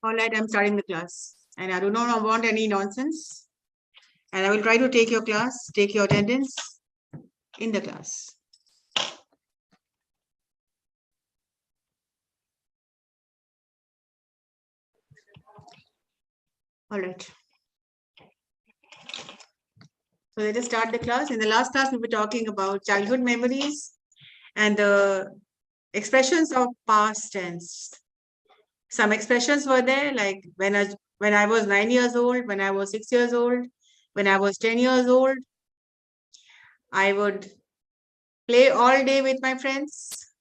All right, I'm starting the class, and I do not want any nonsense. And I will try to take your class, take your attendance in the class. All right. So let us start the class. In the last class, we were talking about childhood memories and the expressions of past tense. Some expressions were there, like when I was 9 years old, when I was 6 years old, when I was 10 years old, I would play all day with my friends.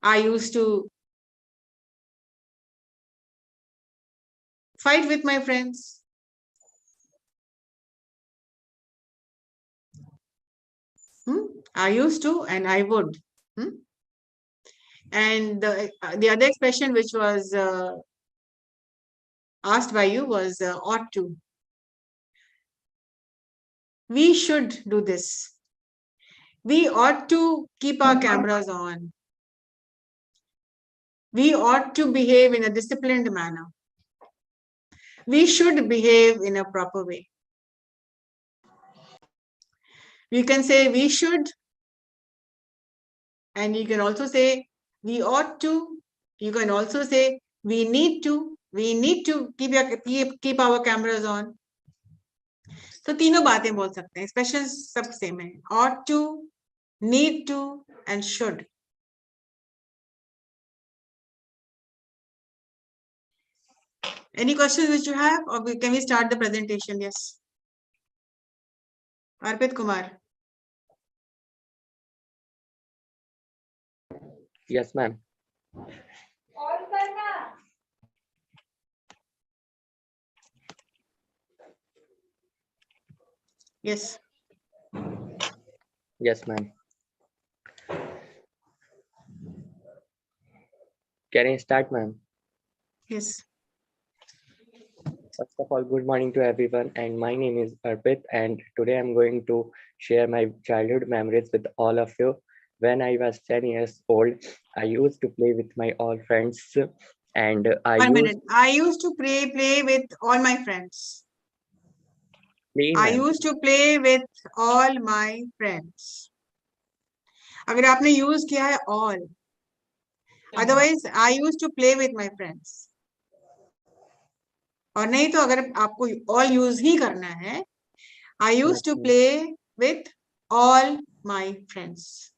I used to fight with my friends. I used to, and I would. And the other expression which was asked by you was ought to. We should do this. We ought to keep our cameras on. We ought to behave in a disciplined manner. We should behave in a proper way. You can say we should, and you can also say we ought to. You can also say we need to. We need to keep our cameras on. तो तीनों बातें बोल सकते हैं. Expressions सब same है. Ought to, need to, and should. Any questions which you have, or can we start the presentation? Yes. Arpit Kumar. Yes, ma'am. Yes. Yes, ma'am. Can I start, ma'am? Yes. First of all, good morning to everyone, and my name is Arpit, and today I'm going to share my childhood memories with all of you. When I was 10 years old, I used to play with my all friends, and I used to play with all my friends. I used to play with all my friends. अगर आपने use किया है all, otherwise I used to play with my friends. और नहीं तो अगर आपको all use ही करना है, I used to play with all my friends.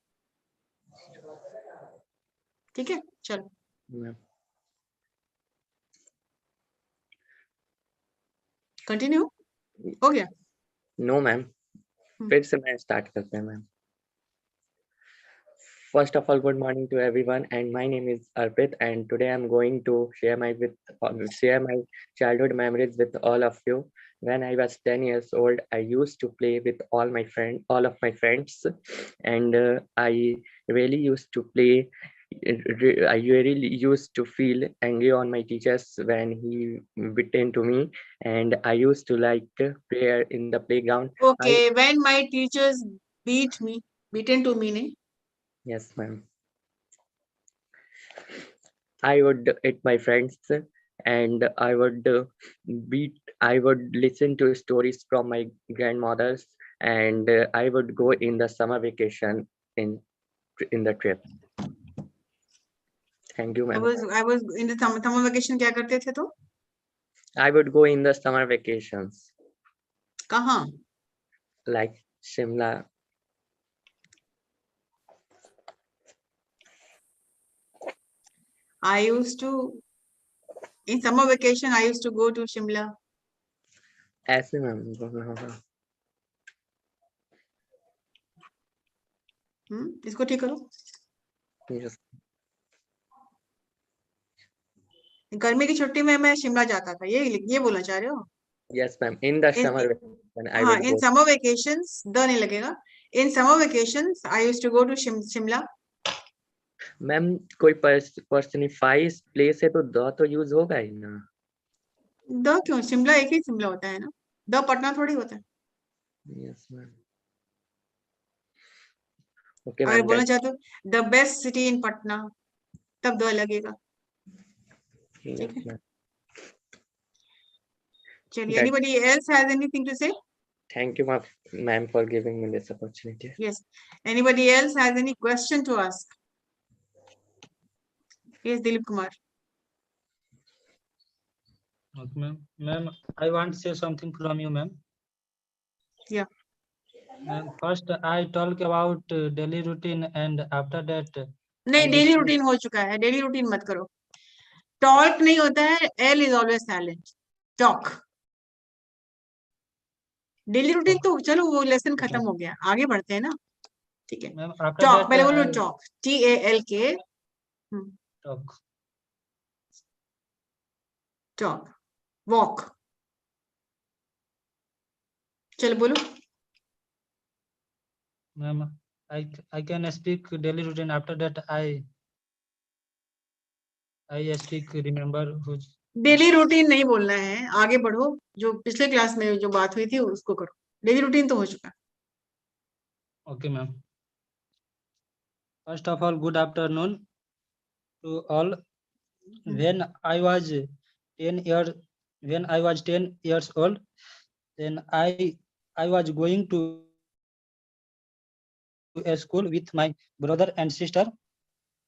ठीक है, चलो. Continue. हो गया? No, ma'am. फिर से मैं start करते हैं, ma'am. First of all, good morning to everyone, and my name is Arpit, and today I'm going to share my childhood memories with all of you. When I was 10 years old, I used to play with all of my friends, and I really used to play. I really used to feel angry on my teachers when he beaten to me, and I used to like play in the playground. Okay, when my teachers beaten to me, नहीं? Yes, ma'am. I would hit my friends, and I would listen to stories from my grandmothers, and I would go in the summer vacation in the trip. Thank you, ma'am. I was in the summer vacation. क्या करते थे तो? I would go in the summer vacations. कहाँ? Like Shimla. I used to, in summer vacation, I used to go to Shimla. ऐसे ma'am. इसको ठीक करो. Yes. गर्मी की छुट्टी में मैं शिमला जाता था. ये बोलना चाह रहे हो? Yes, ma'am. In the summer vacation, I would in summer vacations, नहीं लगेगा. In summer vacations, I used to go to Shimla. Ma'am कोई पर्सनिफाइज प्लेस है तो द तो यूज होगा ही ना. द क्यों? शिमला एक ही शिमला होता है ना. द पटना थोड़ी होता है. Yes, ma'am. Okay, अगर ma'am. बोलना चाहते हो the best city in Patna, तब द लगेगा। Yes, ठीक है, ma'am. चलिए, That. Anybody else has anything to say? Thank you, ma'am, for giving me this opportunity. Yes, anybody else has any question to ask? Yes, Dilip Kumar. Okay, ma'am. Ma'am, I want to say something from you, ma'am. Yeah. Ma'am, first I talk about daily routine, and after that, नहीं, I daily discuss- routine हो चुका है, daily routine मत करो। Talk नहीं होता है, L is always silent. Talk, daily routine तो चलो वो लेसन खत्म हो गया, आगे बढ़ते हैं ना। ठीक है, ma'am, after टॉक, that, पहले बोलो I talk, TALK। talk. Talk, walk, चलो बोलो। Ma'am, I can speak daily routine. After that, I speak remember who's. Daily routine नहीं बोलना है, आगे बढ़ो, जो पिछले क्लास में जो बात हुई थी उसको करो। डेली रूटीन तो हो चुका। Okay, ma'am. First of all, good afternoon to all. When I was 10 years old, then I was going to a school with my brother and sister.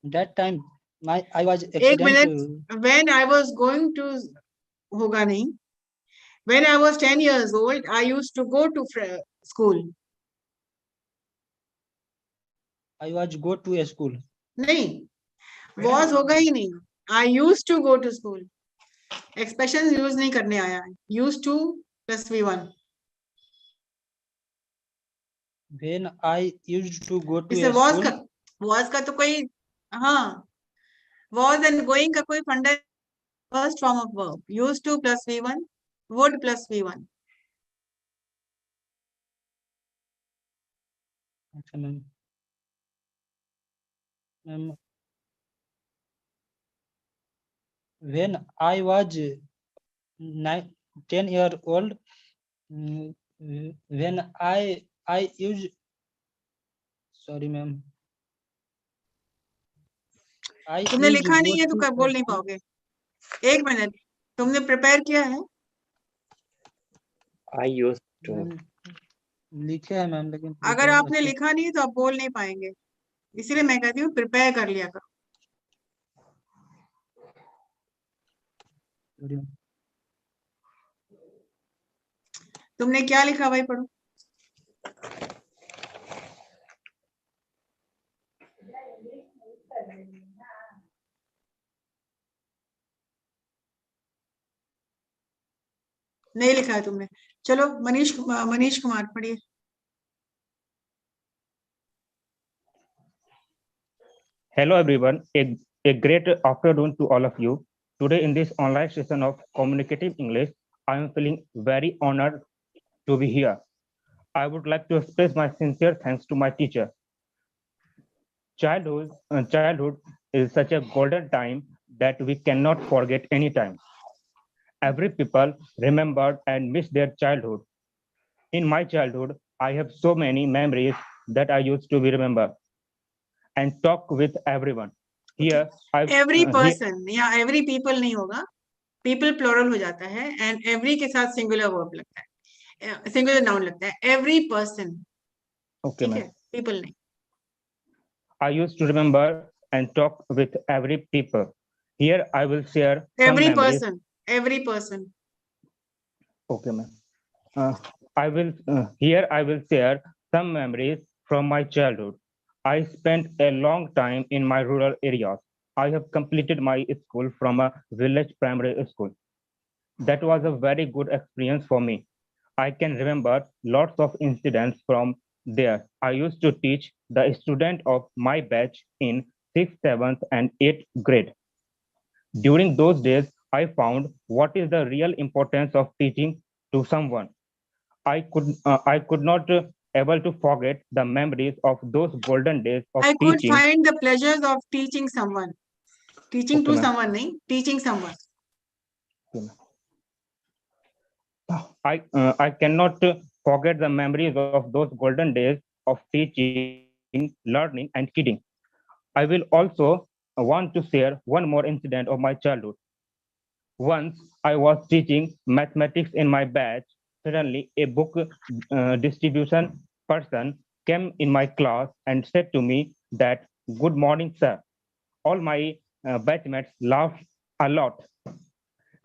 That time, I was एक accident. Minute, when I was going to होगा नहीं, when I was 10 years old I used to go to school. I was go to a school. नहीं, was होगा ही नहीं, I used to go to school. Expression use नहीं करने आया है, used to plus V1। When I used to go to इससे a was school, का, वॉज का तो कोई, हाँ, वॉज एंड गोइंग का कोई फंडा। First form of verb, used to plus V1, would plus V1। okay, ma'am. Ma'am, when I was 10 year old, when I use, sorry, ma'am. I तुमने used लिखा go नहीं है तो to कब बोल a नहीं school. पाओगे। एक मिनट, तुमने प्रिपेयर किया है? I used to. Ma'am, लिखे है मैम, लेकिन अगर prepare आपने अच्छे- लिखा नहीं तो आप बोल नहीं पाएंगे, इसीलिए मैं कहती हूँ प्रिपेयर कर लिया करो। sorry, ma'am. तुमने क्या लिखा भाई, पढ़ो। नहीं लिखा है तुमने, चलो मनीष कुमार पढ़िए। Hello everyone, a great afternoon to all of you. Today in this online session of Communicative English, I am feeling very honored to be here. I would like to express my sincere thanks to my teacher. Childhood is such a golden time that we cannot forget any time. Every people remembered and miss their childhood. In my childhood, I have so many memories that I used to be remember and talk with everyone. Here, every person या every people नहीं होगा, people plural हो जाता है, and every के साथ singular verb लगता है, सिंगुलर नाउन लगता है। एवरी पर्सन, okay, ठीक है, ma'am. पीपल नहीं। I used to remember and talk with every people. Here I will share some every memories. Person, every person. Okay, ma'am. Here I will share some memories from my childhood. I spent a long time in my rural areas. I have completed my school from a village primary school. That was a very good experience for me. I can remember lots of incidents from there. I used to teach the student of my batch in 6th, 7th, and 8th grade. During those days, I found what is the real importance of teaching to someone. I could not able to forget the memories of those golden days of I could teaching. find the pleasures of teaching someone. Teaching Okay, to ma'am. someone नहीं, teaching someone. I cannot forget the memories of those golden days of teaching learning, and kidding. I will also want to share one more incident of my childhood. Once I was teaching mathematics in my batch. Suddenly, a book distribution person came in my class and said to me that, "Good morning, sir." All my batchmates laughed a lot.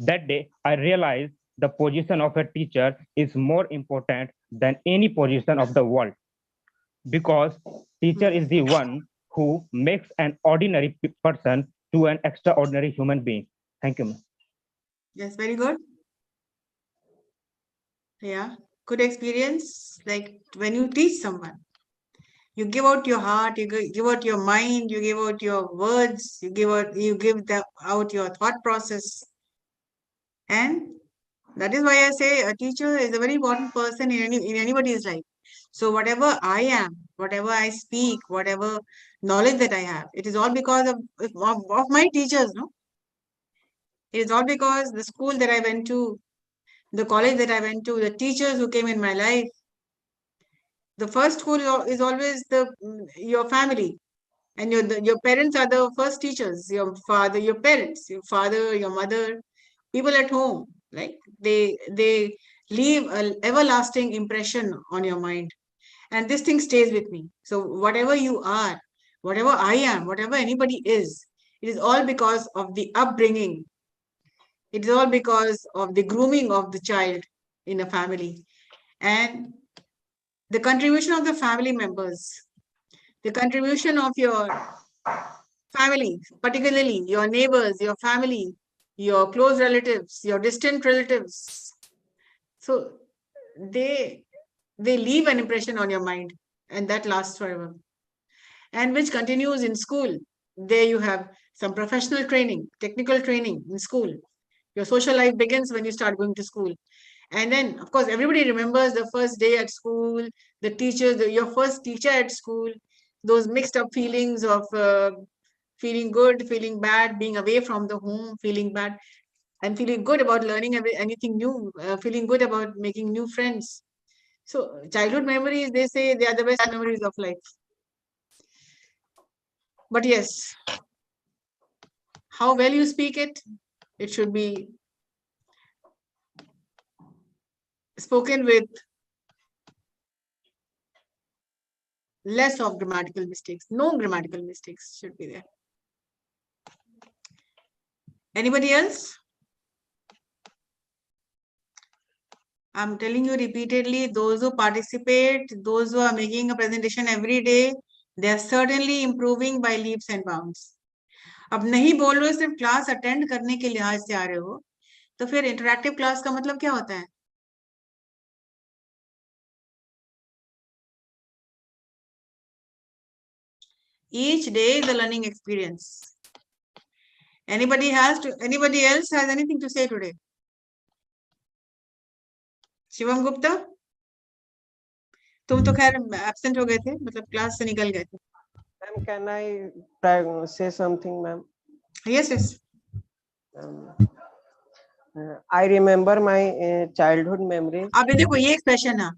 That day, I realized the position of a teacher is more important than any position of the world, because teacher is the one who makes an ordinary person to an extraordinary human being. Thank you, ma'am. Yes, very good. Yeah, good experience. Like when you teach someone, you give out your heart, you give out your mind, you give out your words, you give out out your thought process. And that is why I say a teacher is a very important person in anybody's life. So whatever I am, whatever I speak, whatever knowledge that I have, it is all because of my teachers, no? It is all because the school that I went to, the college that I went to, the teachers who came in my life. The first school is always your family, and your parents are the first teachers. Your father, your parents, your father, your mother, people at home, like they leave an everlasting impression on your mind, and this thing stays with me. So whatever you are, whatever I am, whatever anybody is, it is all because of the upbringing. It is all because of the grooming of the child in a family, and the contribution of the family members, the contribution of your family, particularly your neighbors, your family, your close relatives, your distant relatives. So they leave an impression on your mind, and that lasts forever, and which continues in school. There you have some professional training, technical training in school. Your social life begins when you start going to school. And then, of course, everybody remembers the first day at school, the teachers, your first teacher at school, those mixed up feelings of feeling good, feeling bad, being away from the home, feeling bad, and feeling good about learning anything new, feeling good about making new friends. So, childhood memories, they say they are the best memories of life. But yes, how well you speak it, it should be spoken with less of grammatical mistakes. No grammatical mistakes should be there. Anybody else? I'm telling you repeatedly, those who participate, those who are making a presentation every day, they are certainly improving by leaps and bounds. अब नहीं बोल रहे हो, सिर्फ class attend करने के लिहाज से आ रहे हो, तो फिर इंटरैक्टिव क्लास का मतलब क्या होता है? Each day is a learning experience. Anybody else has anything to say today? Shivam Gupta, तुम तो खैर एब्सेंट हो गए थे, मतलब क्लास से निकल गए थे. Ma'am, can I say something, ma'am? Yes, yes. I remember my childhood memories. अब देखो ये एक्सप्रेशन है,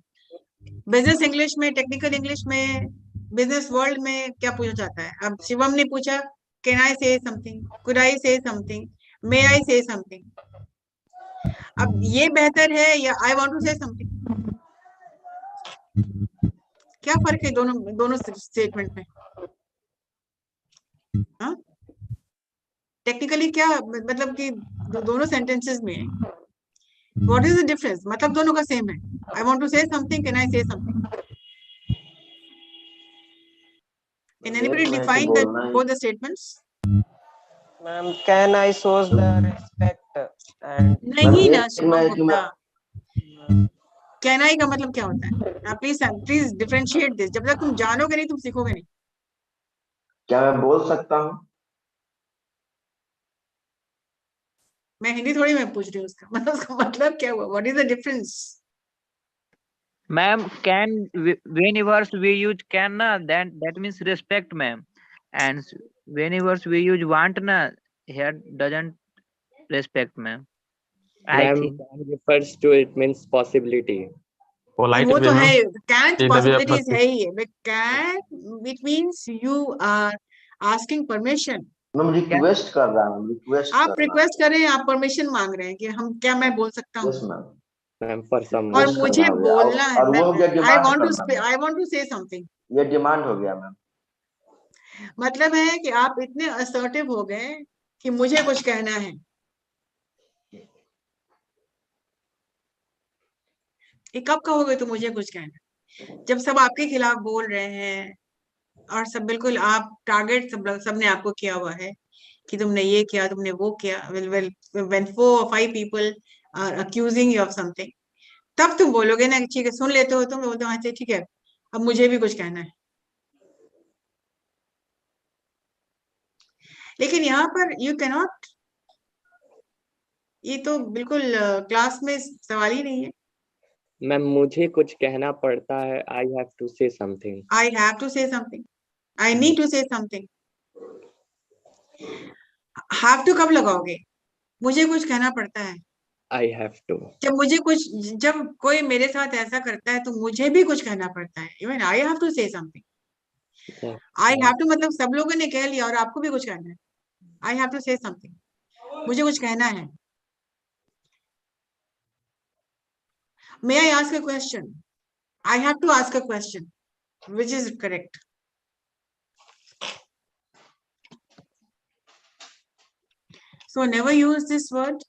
बिजनेस इंग्लिश में, टेक्निकल इंग्लिश में, बिजनेस वर्ल्ड में क्या पूछा जाता है? अब शिवम ने पूछा, can I say something, could I say something, may I say something. अब ये बेहतर है या I want to say something? क्या फर्क है दोनों स्टेटमेंट में? हाँ, टेक्निकली क्या मतलब कि दोनों सेंटेंसेस में व्हाट इज द डिफरेंस? मतलब दोनों का सेम है. I want to say something, can I say something? Can anybody define both the statements? Ma'am, can I shows the respect and नहीं ना शिवम गुप्ता. Can I का मतलब क्या होता है? Please differentiate this. जब तक तुम जानोगे नहीं, तुम सीखोगे नहीं. क्या मैं बोल सकता हूँ? मैं हिंदी थोड़ी मैं पूछ रही हूँ उसका मतलब क्या हुआ? What is the difference? Ma'am, whenever we use can na, then that means respect, ma'am. And whenever we use want na, here doesn't respect, ma'am. I Ma'am, think. can refers to it means possibility. polite वो तो way, है, ma'am. can't In the way of possibilities nothing. है ही है, but can it means you are asking permission. Ma'am request कर रहा हूँ, request आप कर रहा रिक्वेस्ट करें, आप परमिशन मांग रहे हैं कि हम क्या मैं बोल सकता हूँ। हूँ, yes ma'am, ma'am for some और रिक्वेस्ट मुझे करना हो गया, बोलना है, और वो हो गया आई डिमांड वांट करना। To, I want to say something. ये डिमांड हो गया मैम। मतलब है कि आप इतने असर्टिव हो गए कि मुझे कुछ कहना है। ये कब कहोगे तो मुझे कुछ कहना, जब सब आपके खिलाफ बोल रहे हैं और सब बिल्कुल आप टारगेट सबने आपको किया हुआ है कि तुमने ये किया, तुमने वो किया। when 4 or 5 people are accusing you of something, तब तुम बोलोगे ना, ठीक है सुन लेते हो तुम, बोलते हो अच्छा ठीक है अब मुझे भी कुछ कहना है। लेकिन यहाँ पर यू कैन नॉट, ये तो बिल्कुल क्लास में सवाल ही नहीं है। मैम मुझे कुछ कहना पड़ता है, I have to say something. I have to say something, I need to say something. Have to कब लगाओगे? मुझे कुछ कहना पड़ता है, आई हैव टू। जब मुझे कुछ, जब कोई मेरे साथ ऐसा करता है तो मुझे भी कुछ कहना पड़ता है। Even I have to say something. I have to मतलब सब लोगों ने कह लिया और आपको भी कुछ कहना है। I have to say something, मुझे कुछ कहना है। May I ask a question? I have to ask a question, which is correct? So never use this word.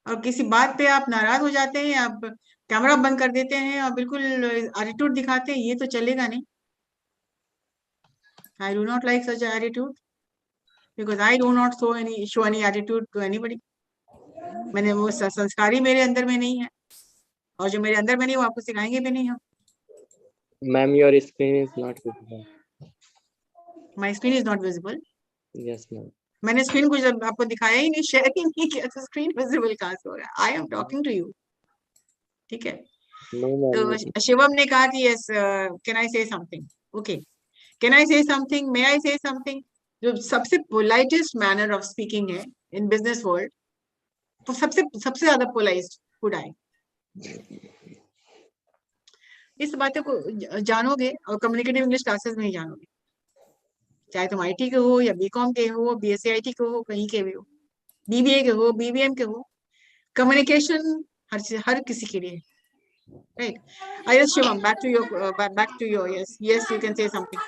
और किसी बात पे आप नाराज हो जाते हैं, आप कैमरा बंद कर देते हैं और बिल्कुल एटीट्यूड दिखाते हैं, ये तो चलेगा नहीं। I do not like such attitude because I do not show any attitude to anybody. मैंने वो संस्कारी मेरे अंदर में नहीं है, और जो मेरे अंदर में नहीं वो आपको सिखाएंगे भी नहीं हम। Ma'am your screen is not visible. My screen is not visible. Yes ma'am. मैंने स्क्रीन को जब आपको दिखाया ही नहीं, शेयर ही नहीं किया, तो स्क्रीन विजिबल कहाँ से हो रहा है? I am talking to you. ठीक है, नो मैम। तो शिवम ने कहा कि yes, can I say something? Okay, can I say something? May I say something? जो सबसे पोलाइटेस्ट मैनर ऑफ स्पीकिंग है इन बिजनेस वर्ल्ड, तो सबसे ज्यादा पोलाइज्ड कुड आई। इस बातों को जानोगे और कम्युनिकेटिव इंग्लिश क्लासेस में ही जानोगे, चाहे तुम आईटी के हो या बीकॉम के हो, बीएससी-IT के हो, कहीं के भी हो, बीबीए के हो, बीबीएम के हो, कम्युनिकेशन हर किसी के लिए, right? Yes, Shivam, back to your yes, you can say something.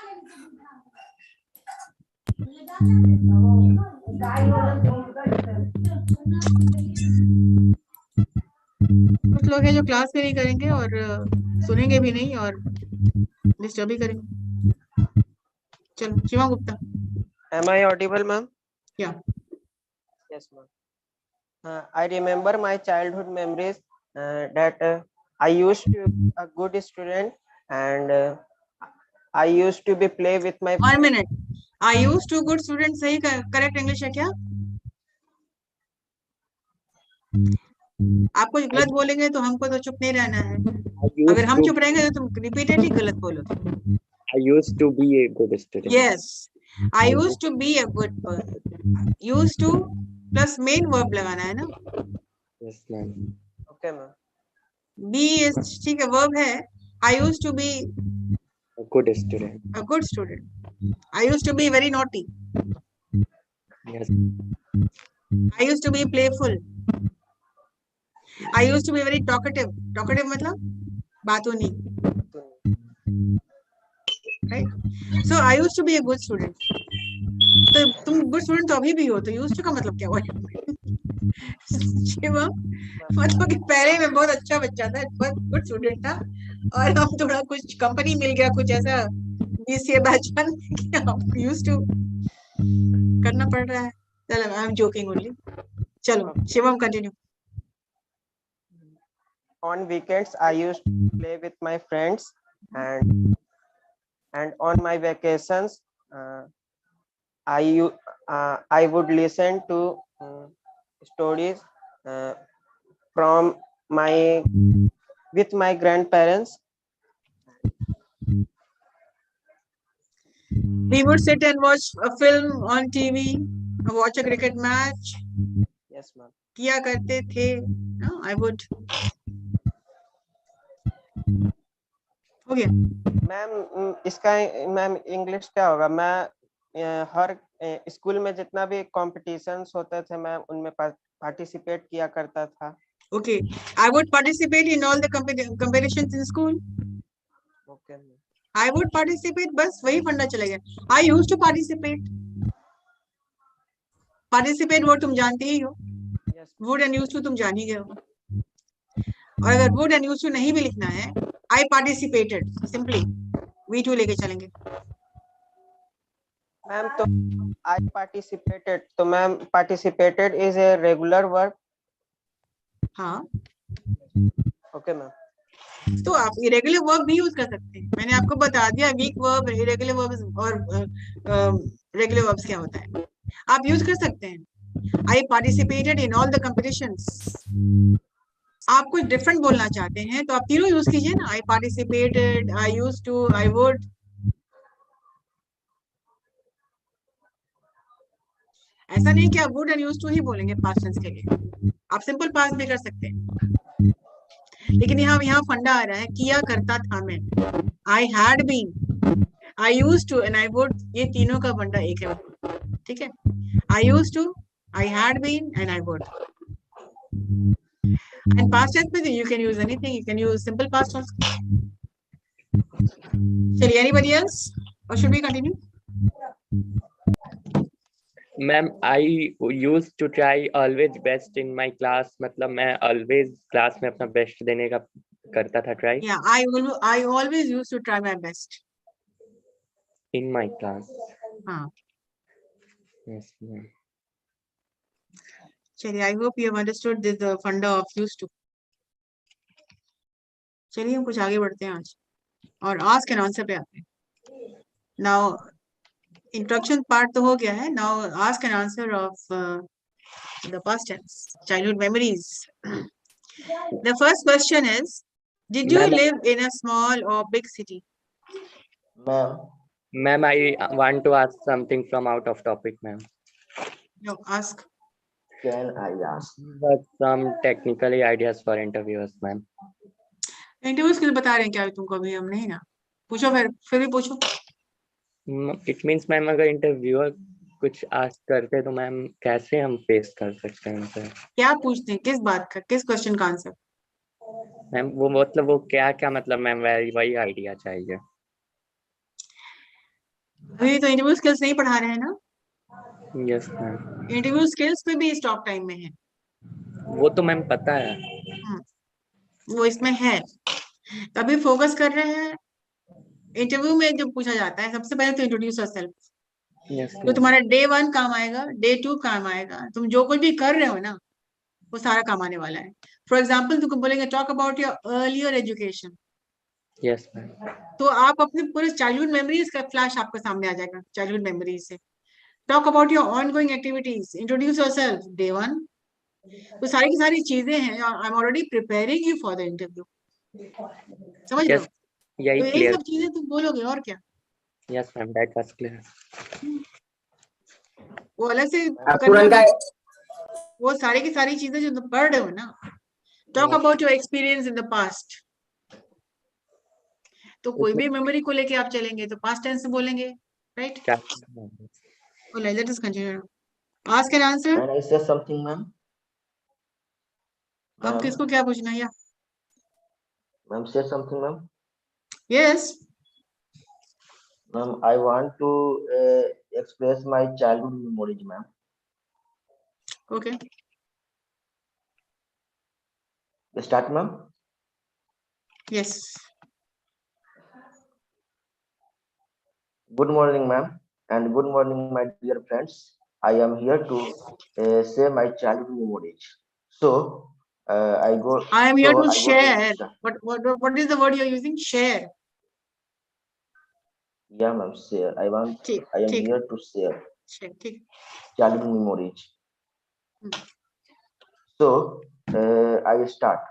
कुछ लोग हैं जो क्लास में नहीं करेंगे और सुनेंगे भी नहीं और डिस्टर्ब भी करेंगे। चलो Shiva Gupta. Am I audible, ma'am? Yeah. Yes, ma'am. I remember my childhood memories that I used to be a good student and I used to be play with my 1 minute. I used to good student सही correct English है क्या? आप कुछ गलत बोलेंगे तो हमको तो चुप नहीं रहना है, अगर हम चुप रहेंगे तो तुम रिपीटेडली गलत बोलोगे। I used to be a good student. Yes, I used to be a good person. Used to plus main verb लगाना है ना? Yes ma'am. Okay, ma'am. Be is ठीक है, verb है। I used to be A good student. a good student. I used to be very naughty. Yes. I used to be playful. I used to be very talkative. Talkative मतलब बातूनी, right? So I used to be a good student. तो तुम good student तो अभी भी हो, तो used to का मतलब क्या हुआ? शिवा मतलब कि पहले में बहुत अच्छा बच्चा था, बहुत गुड स्टूडेंट था, और हम थोड़ा कुछ कंपनी मिल गया, कुछ ऐसा BCA बैच बन गया, हम यूज्ड टू करना पड़ रहा है। चलो आई एम जोकिंग ओनली। चलो Shivam continue. On weekends I used to play with my friends and on my vacations I would listen to stories from with my grandparents. We would sit and watch a film on TV, watch a cricket match. Yes, ma'am. किया करते थे। No, I would हो गया? Ma'am इसका ma'am English क्या होगा? मैं हर school में जितना भी कॉम्पिटिशन्स होते थे मैम उनमें पार्टिसिपेट किया करता था। Okay. I would participate in all the competitions in school. Okay I would participate. बस वही फंडा चला गया. I used to participate. Participate वो तुम जानते ही हो. Yes Would and used to तुम जान ही गए हो. और अगर would and used to नहीं भी लिखना है, I participated. Simply V2 लेके चलेंगे. मैम तो आई पार्टिसिपेटेड, तो ma'am participated is a regular verb. हाँ. Okay ma'am. तो आप इरेगुलर वर्ब भी यूज कर सकते हैं. मैंने आपको बता दिया वीक वर्ब, इरेगुलर वर्ब्स और रेगुलर वर्ब्स क्या होता है. आप यूज कर सकते हैं. I participated in all the competitions. आप कुछ डिफरेंट बोलना चाहते हैं तो आप तीनों यूज कीजिए ना. I participated, I used to, I would. ऐसा नहीं कि आप वुड एंड यूज्ड टू ही बोलेंगे पास्ट टेंस के लिए. आप सिंपल पास्ट भी कर सकते हैं. लेकिन यहाँ फंडा आ रहा है किया करता था मैं. I had been, I used to and I would, ये तीनों का फंडा एक है. ठीक है. I used to, I had been and I would. And past tense में you can use anything. You can use simple past also. चलिए, anybody else? Or should we continue? Ma'am I use to try always best in my class, मतलब मैं always class में अपना best देने का करता था try. Yeah, I always used to try my best. In my class. हाँ. Yes ma'am. चलिए, I hope you have understood this the funda of used to. चलिए हम कुछ आगे बढ़ते हैं आज और ask and answer पे आते हैं. Now introduction part तो हो गया है. Now ask and answer of the past tense, childhood memories. The first question is, did you Ma'am. live in a small or big city? Ma'am, I want to ask something from out of topic, ma'am. No, ask. Can I ask? But some technically ideas for interviewers, ma'am. Interview skill बता रहे हैं क्या तुमको? अभी हम नहीं ना. पूछो, फिर भी पूछो. It means मैम अगर इंटरव्यूअर कुछ आस्क करते तो मैम कैसे हम फेस कर सकते हैं उनसे? क्या पूछते हैं? किस बात का, किस क्वेश्चन का आंसर? मैम वो मतलब वो क्या क्या मतलब मैम वही आइडिया चाहिए. अभी तो इंटरव्यू स्किल्स नहीं पढ़ा रहे हैं ना. Yes ma'am. इंटरव्यू स्किल्स पे भी स्टॉप टाइम में है. वो तो मैम पता है. वो इसमें है. तभी फोकस कर रहे हैं. इंटरव्यू में जब पूछा जाता है सबसे पहले तो इंट्रोड्यूस योरसेल्फ. तो तुम्हारा डे 1 काम आएगा, डे 2 काम आएगा. तुम जो कुछ भी कर रहे हो ना वो सारा काम आने वाला है. फॉर एग्जाम्पल तुमको बोलेंगे talk about your earlier education. Yes ma'am. तो आप अपने पूरे चाइल्डहुड मेमोरीज का फ्लैश आपके सामने आ जाएगा. चाइल्डहुड मेमोरीज से talk about your ongoing activities, introduce yourself, day 1. तो सारी की सारी चीजें हैं. I am already preparing you for the interview. समझ रहे हो? यही तो यही क्लियर. सब चीजें तुम बोलोगे और क्या. Yes ma'am, that was clear. वो अलग से करना, वो सारी की सारी चीजें जो तुम पढ़ रहे हो ना. Talk about your experience in the past. तो कोई भी मेमोरी को लेके आप चलेंगे तो पास्ट टेंस में बोलेंगे, राइट? बोले let us continue. Ask and answer. Can I say something, ma'am? अब किसको क्या पूछना है? या Ma'am, say something, ma'am. Yes. Ma'am, I want to express my childhood memories, ma'am. Okay. Start, ma'am. Yes. Good morning, ma'am, and good morning, my dear friends. I am here to share my childhood memories. So, I am here to I go share. start. What is the word you're using? Share. Yeah, ma'am, share. I am ठीक. here to share Share. ठीक. childhood memories. So, I start.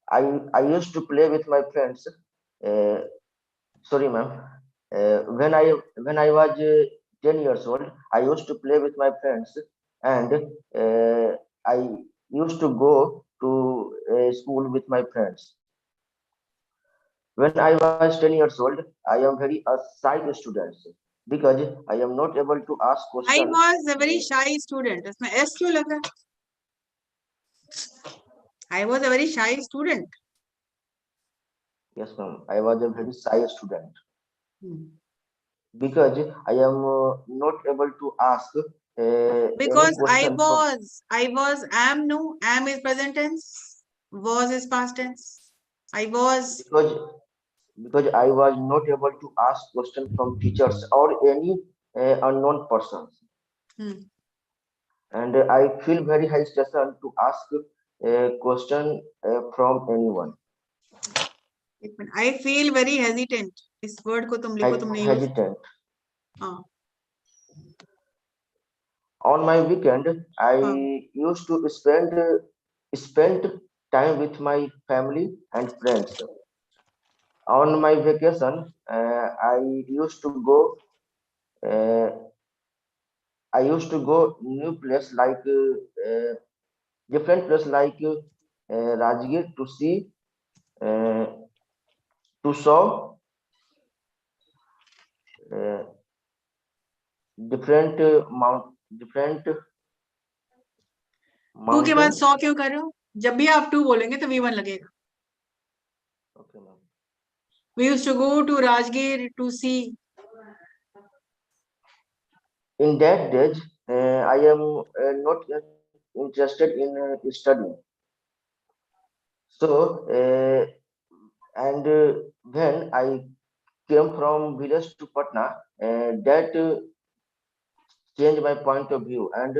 I used to play with my friends. Sorry, ma'am. When I was 10 years old, I used to play with my friends, and I used to go to school with my friends. When I was 10 years old, I am very a shy student because I am not able to ask I questions. was a very shy student. इसमें S क्यों लगा? I was a very shy student. Yes, ma'am. I was a very shy student Hmm. because I am not able to ask any Because question from, am is present tense, was is past tense. I was, because I was not able to ask question from teachers or any unknown persons. hmm. And I feel very hesitation to ask a question from anyone. I feel very hesitant. इस word को तुम लिखो, तुमने use. Hesitant. हाँ. On my weekend, I used to spend time with my family and friends. On my vacation, uh, I used to go new place like different place like Rajgir to see uh, to saw uh, different different two के बाद mountain. 100 क्यों कर रहे हो? जब भी आप 2 बोलेंगे तो V1 लगेगा. Okay, ma'am. We used to go to Rajgir to see. In that days, I am not interested in studying. So, and when I came from village to Patna, that changed my point of view. And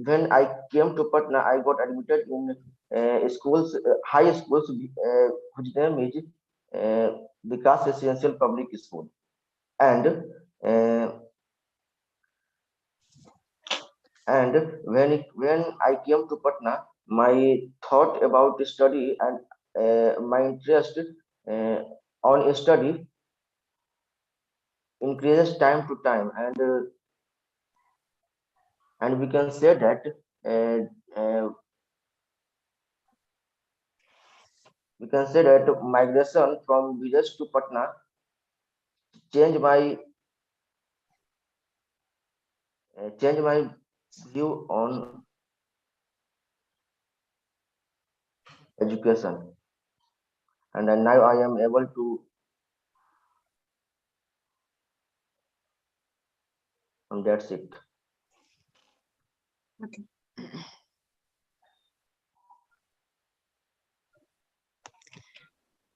when I came to Patna, I got admitted in schools, high schools, whose name is Vikas Essential Public School. And uh, when I came to Patna, my thought about study and my interest uh, on study increases time to time, and we can say that uh, uh, migration from village to Patna changed my view on education, and then now I am able to. And that's it. Okay.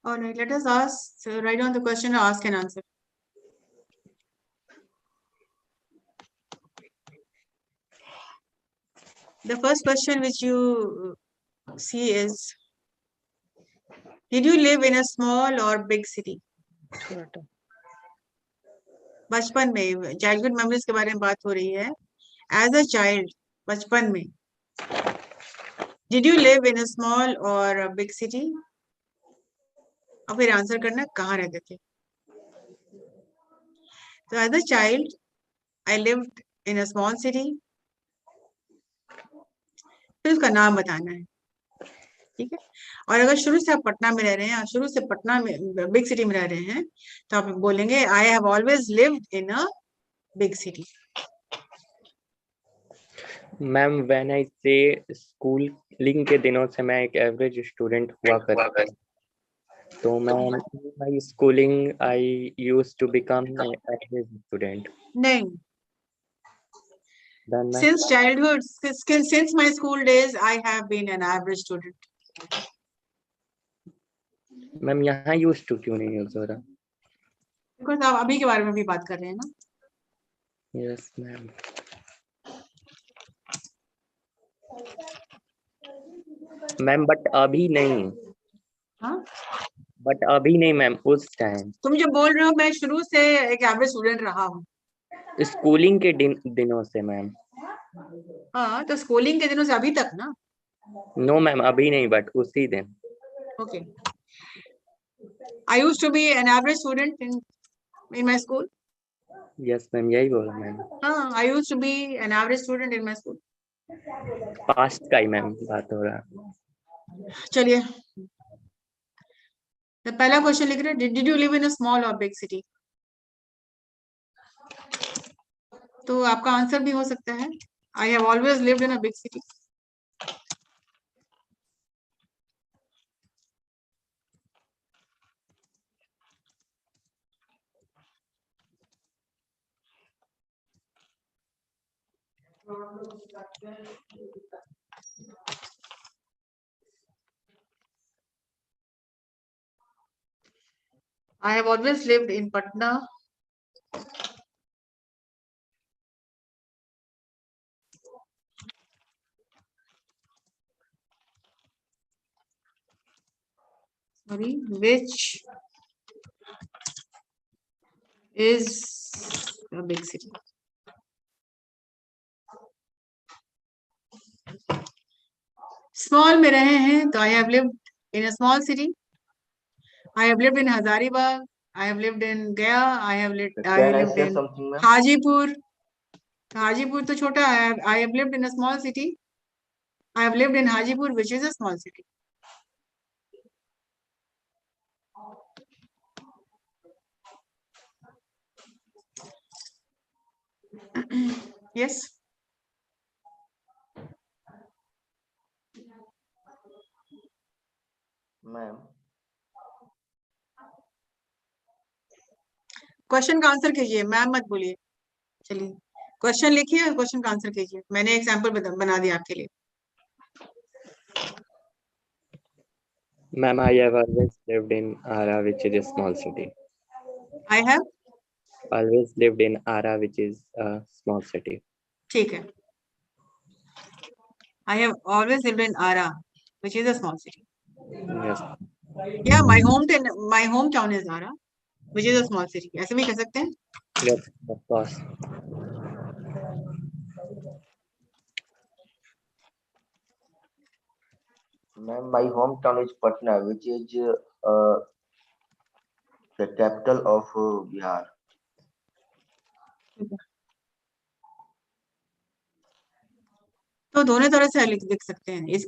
All right, let us ask, write down the question, ask and answer. The first question which you see is, did you live in a small or big city? बचपन में, childhood memories के बारे में बात हो रही है. As a child, बचपन में, did you live in a small or a big city? और फिर आंसर करना कहाँ रहते थे. So as a child, I lived in a small city. फिर उसका नाम बताना है. ठीक है. और अगर शुरू से आप पटना में रह रहे हैं, शुरू से पटना में बिग सिटी में रह रहे हैं, तो आप बोलेंगे I have always lived in a big city. Ma'am when I से स्कूलिंग के दिनों से मैं एक एवरेज स्टूडेंट हुआ करता था. तो ma'am my schooling I used to become average student. नहीं. Since childhood, since my school days, I have been an average student. Ma'am यहाँ यूज्ड टू क्यों नहीं यूज हो रहा? Because आप अभी के बारे में भी बात कर रहे हैं ना. Yes ma'am. मैम बट अभी नहीं. हाँ. बट अभी नहीं मैम, उस टाइम. तुम जो बोल रहे हो मैं शुरू से एक एवरेज स्टूडेंट रहा हूँ. स्कूलिंग के दिनों से मैम. हाँ, तो स्कूलिंग के दिनों से अभी तक ना. नो मैम अभी नहीं, बट उसी दिन. Okay. I used to be an average student in my school. Yes ma'am यही बोला मैम. हाँ, I used to be an average student in my school. Past का ही मैम बात हो रहा. चलिए तो पहला क्वेश्चन लिख रहे हैं, did you live in a small और बिग सिटी? तो आपका आंसर भी हो सकता है, I have always lived in a big city. I have always lived in Patna. Sorry, which is a big city. Small में रहे हैं तो I have lived in a small city. I have lived in Hazaribagh. I have lived in Gaya. I have lived Can I in say something, ma'am? Hajipur. Hajipur तो छोटा है. I have lived in a small city. I have lived in Hajipur, which is a small city. Yes. Ma'am, question का answer कीजिए, ma'am मत बोलिए. चलिए question लिखिए और क्वेश्चन का आंसर कीजिए. मैंने एग्जांपल बना दिया आपके लिए. Ma'am, I have always lived in Ara, which is a small city. I have. Always lived in Ara, which is a small city. ठीक है. I have always lived in Ara, which is a small city. Yes. Yeah, my hometown is Ara, which is a small city. ऐसे भी कह सकते हैं. Yes, of course. ma'am, my hometown is Patna, which is the capital of Bihar. तो दोनों तरह से लिख सकते हैं. इस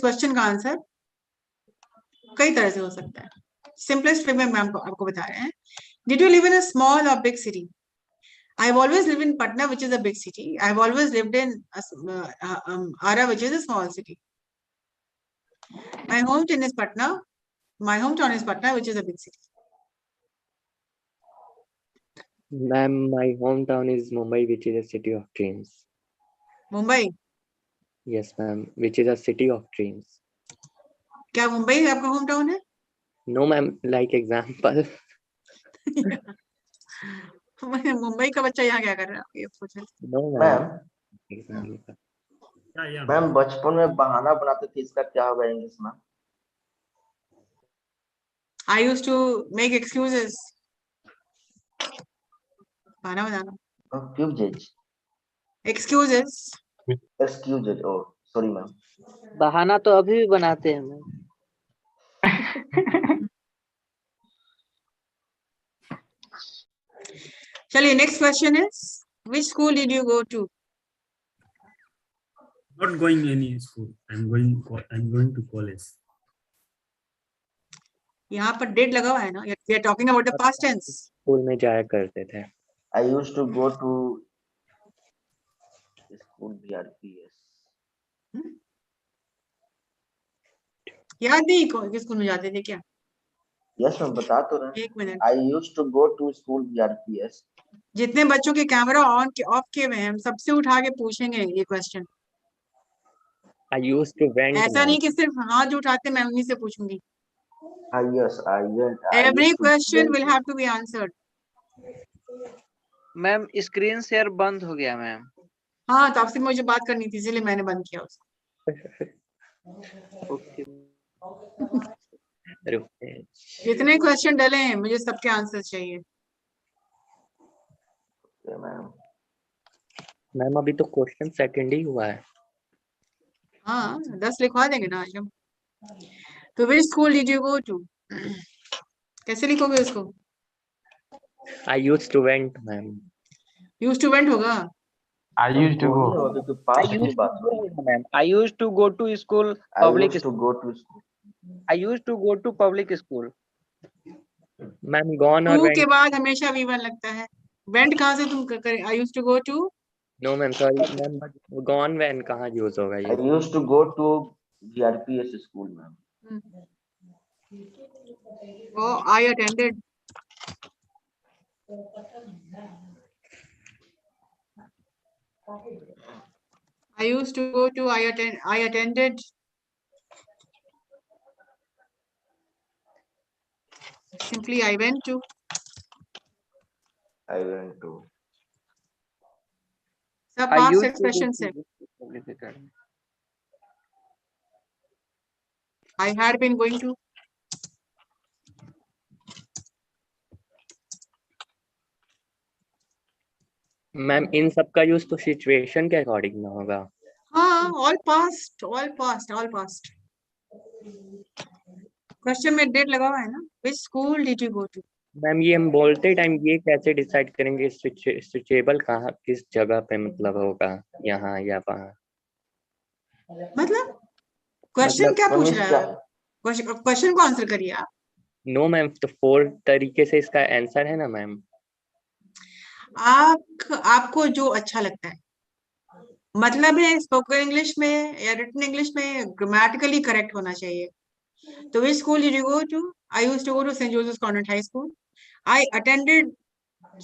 क्वेश्चन का आंसर कई तरह से हो सकता है. सिंपलेस्ट वे में मैम आपको बता रहे हैं. Did you live in a small or big city? I have always lived in Patna, which is a big city. I have always lived in Ara, which is a small city. My hometown is Patna. My hometown is Patna, which is a big city. Ma'am, my hometown is Mumbai, which is a city of dreams. Mumbai. Yes, ma'am, which is a city of dreams. क्या मुंबई आपका hometown है? No, ma'am, like example. Mumbai का बच्चा यहाँ क्या कर रहा है? ये पूछ रहे. No, Ma'am, ma'am. Example. Ma'am बचपन में बहाना बनाते थे, इसका क्या होगा इंग्लिश में? I used to make excuses. बहाना बनाना. Excuses. Excuses. Excuses. Oh, sorry, ma'am. बहाना तो अभी भी बनाते हैं मैम. चलिए next question is, which school did you go to? Not going any school. I'm going to college. यहाँ पर did लगा हुआ है ना. We are talking about the past tense. School में जाया करते थे. I used to go to school BRPS. याद नहीं किस स्कूल में जाते थे क्या? Yes, मैं बता तो रहा. एक minute. I used to go to school BRPS. जितने बच्चों के कैमरा ऑन के ऑफ किए हुए हैं, हम सबसे उठा के पूछेंगे ये question. I used to went. ऐसा नहीं कि सिर्फ हाथ जो उठाते मैं उन्हीं से पूछूंगी. Yes, I went. Every question will have to be answered. Ma'am screen share बंद हो गया मैम. हाँ, तो आपसे मुझे बात करनी थी, इसलिए मैंने बंद किया उसको. ओके. जितने क्वेश्चन डले हैं मुझे सबके आंसर चाहिए. मैम अभी तो क्वेश्चन सेकंड ही हुआ है. हाँ, 10 लिखवा देंगे ना आज हम. तो which school did you go to? कैसे लिखोगे उसको? I used to went, ma'am. Used to went होगा. I used to go. I used to go to school. I used to go to school. I used to go to public school. Ma'am gone और to के went, बाद हमेशा V1 लगता है। Went कहाँ से तुम करे? I used to go to. No ma'am sorry ma'am, but gone when कहाँ यूज होगा I ये? used to go to GRPS school, ma'am. Oh, I attended. I used to go to. I attended. Simply, I went to. I went to. सब I past used to expressions है. public academy. I had been going to. Ma'am इन सब का use तो situation के according ना होगा। हाँ, all past, all past, all past. Question में डेट लगा हुआ है ना। Which school did you go to? Ma'am ये हम बोलते टाइम ये कैसे डिसाइड करेंगे स्विचेबल कहाँ किस जगह पे मतलब होगा, यहाँ या वहाँ? मतलब क्वेश्चन मतलब क्या Ma'am, पूछ is रहा है? क्वेश्चन को आंसर करिए आप। नो मैम, तो 4 तरीके से इसका आंसर है ना मैम। आपको जो अच्छा लगता है, मतलब है स्पोकन इंग्लिश में या रिटन इंग्लिश में ग्रामेटिकली करेक्ट होना चाहिए। तो which school did you go to? I used to go to St. Joseph's Convent High School. I attended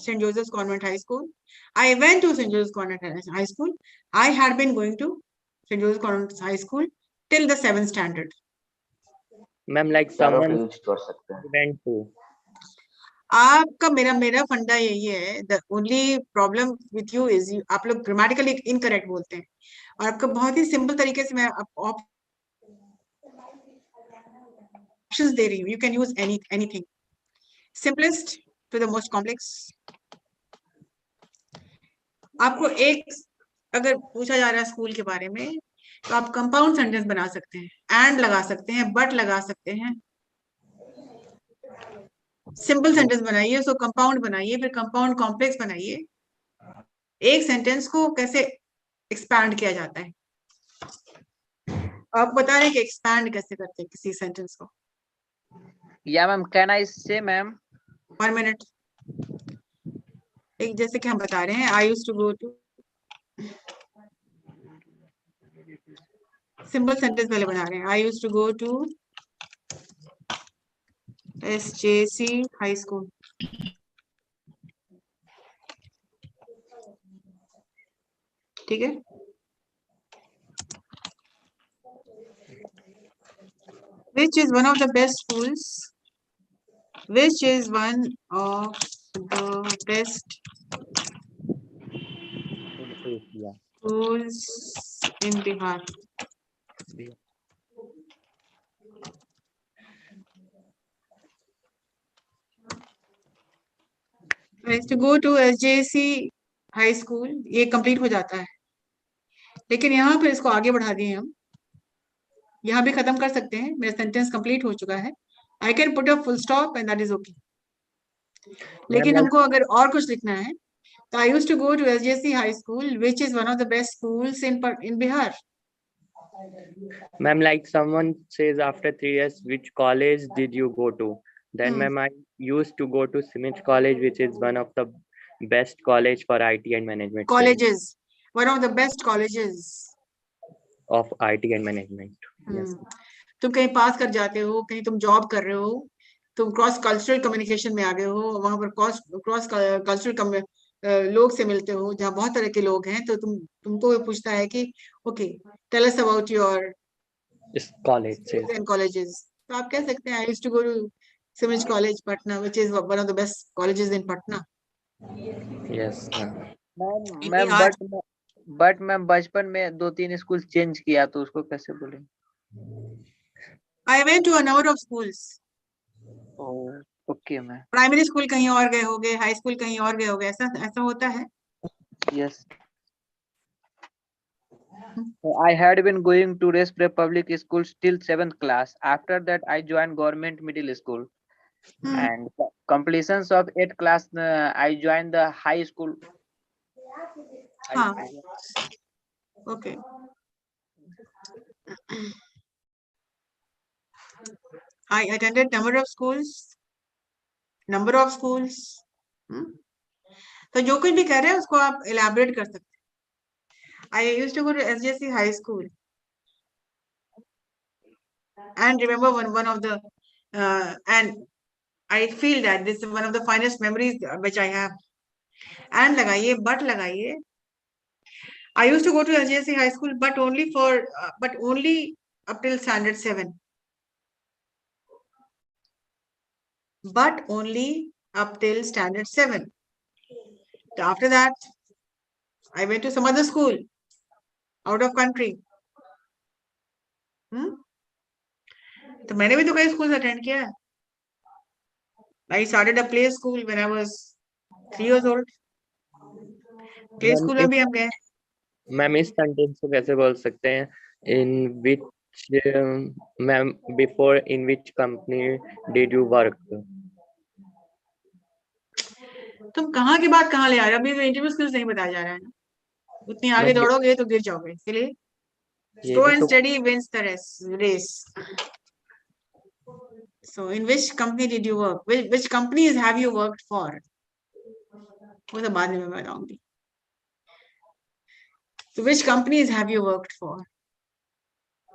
St. Joseph's Convent High School. I went to St. Joseph's Convent High School. I had been going to St. Joseph's Convent High School till the 7th standard. Ma'am like चारों someone पे use कर सकते हैं। Went to. आपका मेरा funda यही है। The only problem with you is आप लोग ग्रामेटिकली इनकरेक्ट बोलते हैं, और आपको बहुत ही सिंपल तरीके से मैं ऑप्शंस दे रही हूँ। You can use anything, simplest to the most complex. आपको एक अगर पूछा जा रहा है स्कूल के बारे में, तो आप कंपाउंड सेंटेंस बना सकते हैं, एंड लगा सकते हैं, बट लगा सकते हैं। सिंपल सेंटेंस बनाइए, उसको कंपाउंड बनाइए, फिर कंपाउंड कॉम्प्लेक्स बनाइए। एक सेंटेंस को कैसे एक्सपैंड किया जाता है, आप बता रहे हैं कि एक्सपैंड कैसे करते हैं किसी सेंटेंस को। Yeah, ma'am. Can I say, ma'am? 1 मिनट। एक जैसे कि हम बता रहे हैं, I used to go to, simple sentence पहले बना रहे हैं। I used to go to SJC high school. ठीक है, which is one of the best schools, which is one of the best schools in Bihar. I used to go to SJC high school. ये complete हो जाता है, लेकिन यहाँ पर इसको आगे बढ़ा दिए हम। यहाँ भी खत्म कर सकते हैं, मेरा सेंटेंस कंप्लीट हो चुका है। I can put a full stop and that is okay. लेकिन हमको अगर और कुछ लिखना है, तो I used to go to SJC high school which is one of the best schools in Bihar. Ma'am, like someone says after 3 years, which college did you go to? Then, ma'am, I used to go to CIMAGE College, which is one of the best college for IT and management. Colleges, one of the best colleges Of IT and management. Yes. तुम कहीं पास कर जाते हो, कहीं तुम job कर रहे हो, तुम क्रॉस कल्चरल कम्युनिकेशन में आ गए हो, वहां पर क्रॉस कल्चरल लोग से मिलते हो जहाँ बहुत तरह के लोग हैं, तो तुमको पूछता है कि okay tell us about your This college is. And colleges. तो आप कह सकते हैं I used to go to CIMAGE College Patna, which is one of the best colleges in Patna. Yes. Ma'am In ma'am Bihar. But मैं बचपन में 2-3 school change किया, तो उसको कैसे बोले? I went to a number of schools. Okay ma'am. Primary school कहीं और गए होगे, हाई स्कूल कहीं और गए होगे, ऐसा ऐसा होता है। Yes. I had been going to Respre public schools till 7th class. After that, I joined government middle school. And completions of 8th class, I joined the high school. हाँ, okay. I attended number of schools. number of schools. तो जो कुछ भी कह रहे हैं उसको आप elaborate कर सकते हैं. I used to go to SJC high school and remember one of the and I feel that this is one of the finest memories which I have. And लगाइए, but लगाइए. I used to go to SJC high school, but only up till standard 7. But only up till standard 7. After that, I went to some other school out of country. तो मैंने भी तो कई schools attend किया है. I started a play school when I was 3 years old. Play school में भी हम गए. मैम इस सेंटेंस को कैसे बोल सकते हैं? In which ma'am before in which company did you work? तुम कहाँ की बात कहाँ ले आ रहे हो? अभी तो इंटरव्यू स्किल्स नहीं बताया जा रहा है ना. उतनी आगे दौड़ोगे तो गिर जाओगे. इसलिए slow and steady wins the race. So in which company did you work? Which companies have you worked for? वो तो बाद में मैं बताऊंगी. So which companies have you worked for?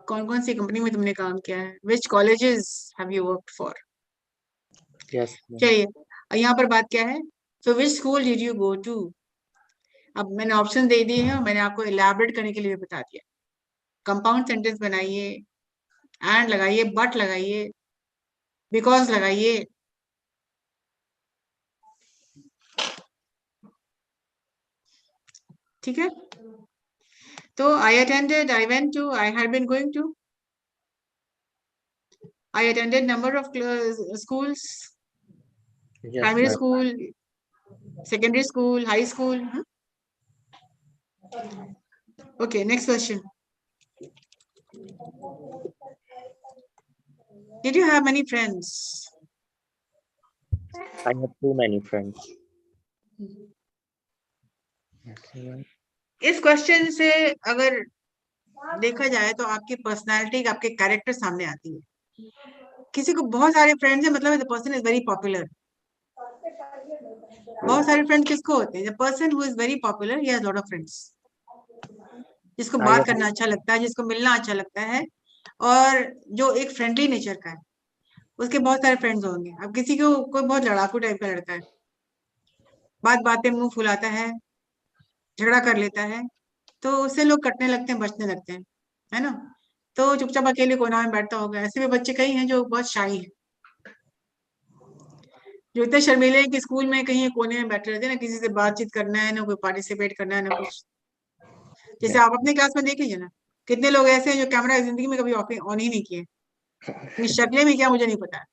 कौन-कौन सी कंपनी में तुमने काम किया है? Which colleges have you worked for? Yes. चलिए, यहाँ पर बात क्या है? So which school did you go to? अब मैंने ऑप्शन दे दिए हैं और मैंने आपको elaborate करने के लिए बता दिया. कंपाउंड सेंटेंस बनाइए, and लगाइए, but लगाइए, because लगाइए. ठीक है? तो I had been going to. I attended number of schools, Yes, primary ma'am. school, secondary school, high school. Okay, next question. Did you have many friends? I have too many friends. इस question से अगर देखा जाए तो आपकी personality, आपके character सामने आती है. किसी को बहुत सारे फ्रेंड्स हैं मतलब the person is very popular. बहुत सारे फ्रेंड्स किसको होते हैं? The person who is very popular, he has lot of friends. जिसको बात करना अच्छा लगता है, जिसको मिलना अच्छा लगता है, और जो एक फ्रेंडली नेचर का है, उसके बहुत सारे फ्रेंड्स होंगे. अब किसी को कोई बहुत लड़ाकू टाइप का लड़का है, बात बात पे मुंह फुलाता है, झगड़ा कर लेता है, तो उससे लोग कटने लगते हैं, बचने लगते हैं, है ना. तो चुपचाप अकेले कोना में बैठता होगा. ऐसे भी बच्चे कई हैं जो बहुत शाई हैं, जो इतने शर्मीले हैं कि स्कूल में कहीं कोने में बैठे रहते हैं, ना किसी से बातचीत करना है, ना कोई पार्टिसिपेट करना है, ना कुछ. जैसे आप अपने क्लास में देख लीजिए ना, कितने लोग ऐसे हैं जो कैमरा जिंदगी में कभी ऑन ही नहीं किए. अपनी शक्लें भी क्या मुझे नहीं पता,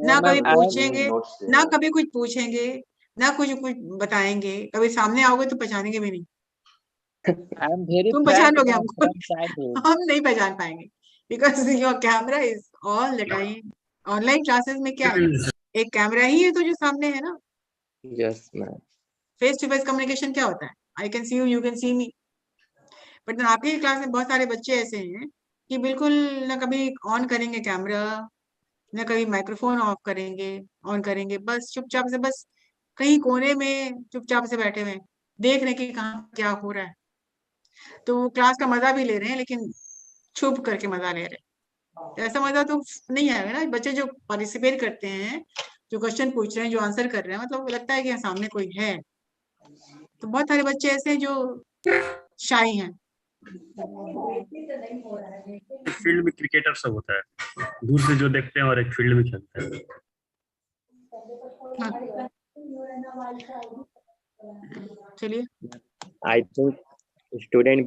ना कभी पूछेंगे, ना कभी कुछ पूछेंगे, ना कुछ बताएंगे. कभी सामने आओगे तो पहचानेंगे भी नहीं. तुम पहचान लोगे हमको, हम नहीं पहचान पाएंगे, because your camera is all the time. Online classes में क्या है? एक कैमरा ही है तो जो सामने है ना. Yes, ma'am. Face to face communication क्या होता है? I can see you, you can see me. But आपके क्लास में बहुत सारे बच्चे ऐसे हैं कि बिल्कुल ना कभी ऑन करेंगे कैमरा, ना कभी माइक्रोफोन ऑफ करेंगे, ऑन करेंगे. बस चुपचाप से, बस कहीं कोने में चुपचाप से बैठे हुए देख रहे कि कहाँ क्या हो रहा है. तो वो क्लास का मजा भी ले रहे हैं, लेकिन छुप करके मजा ले रहे हैं. तो ऐसा मजा तो नहीं आएगा ना. बच्चे जो पार्टिसिपेट करते हैं, जो क्वेश्चन पूछ रहे हैं, जो आंसर कर रहे हैं, मतलब लगता है कि सामने कोई है. तो बहुत सारे बच्चे ऐसे हैं जो शाई हैं. फील्ड में क्रिकेटर सब होता है, दूर से जो देखते हैं और एक फील्ड में खेलते हैं. चलिए. I think student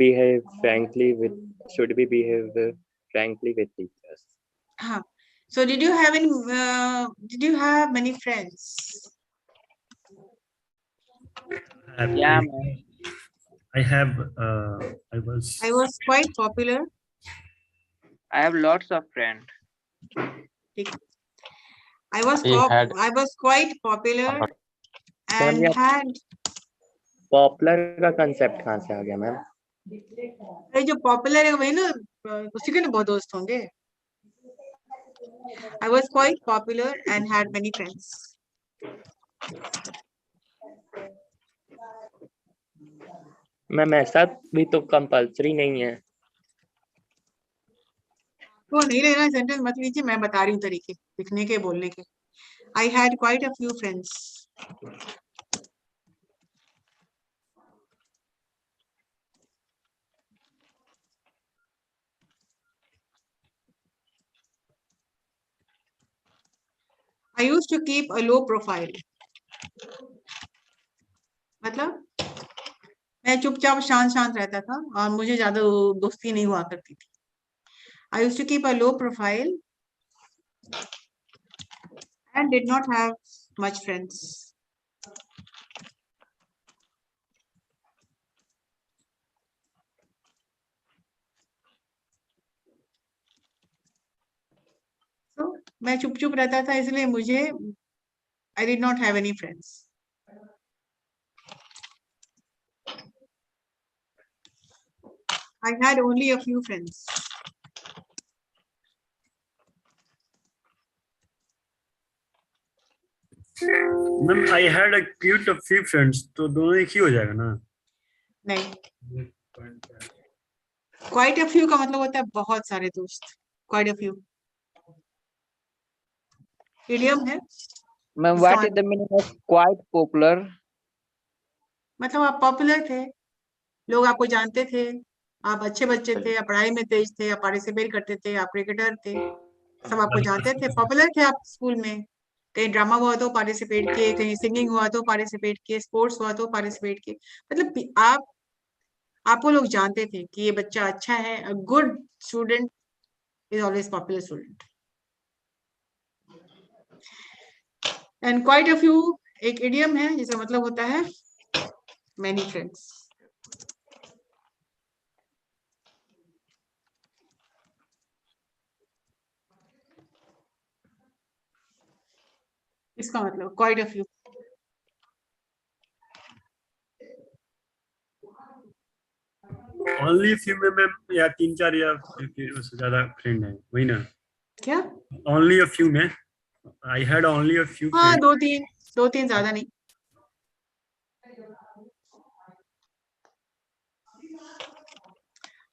should be behave frankly with teachers. हाँ. So did you have many friends? Yeah, ma'am. I was quite popular. I have lots of friends. I was quite popular and had. Popular का concept कहाँ से आ गया ma'am? जो popular है वही ना, उसी के ना बहुत दोस्त होंगे. I was quite popular and had many friends. Ma'am ऐसा भी तो कंपल्सरी नहीं है. तो नहीं लेना सेंटेंस मत लीजिए, मैं बता रही हूँ तरीके लिखने के बोलने के. I had quite a few friends. I used to keep a low profile. मतलब मैं चुपचाप शांत शांत रहता था और मुझे ज्यादा दोस्ती नहीं हुआ करती थी. I used to keep a low profile and did not have much friends. So मैं चुप चुप रहता था इसलिए मुझे I did not have any friends. I had only a few friends. Ma'am I had a cute a few friends, तो दोनों एक ही हो जाएगा ना? नहीं, quite a few का मतलब होता है बहुत सारे दोस्त. Quite a few idiom है. Ma'am, इसका what is the meaning of quite popular? मतलब आप पॉपुलर थे, लोग आपको जानते थे, आप अच्छे बच्चे थे, आप पढ़ाई में तेज थे, आप पार्टिसिपेट करते थे, आप क्रिकेटर थे, सब आपको जानते थे, पॉपुलर थे आप स्कूल में. कहीं ड्रामा हुआ तो पार्टिसिपेट किए, कहीं सिंगिंग हुआ तो पार्टिसिपेट किए, स्पोर्ट्स हुआ तो पार्टिसिपेट किए. मतलब आपको लोग जानते थे कि ये बच्चा अच्छा है. A good student is always popular student. And quite a few एक इडियम है जिसका मतलब होता है मैनी फ्रेंड्स. इसका मतलब quite a few. Only few में मैम या 3-4 या फिर उससे ज्यादा फ्रेंड है, वही ना? क्या? ओनली अ फ्यू में आई हैड ओनली अ फ्यू हाँ, फ्रेंड. दो तीन ज्यादा नहीं.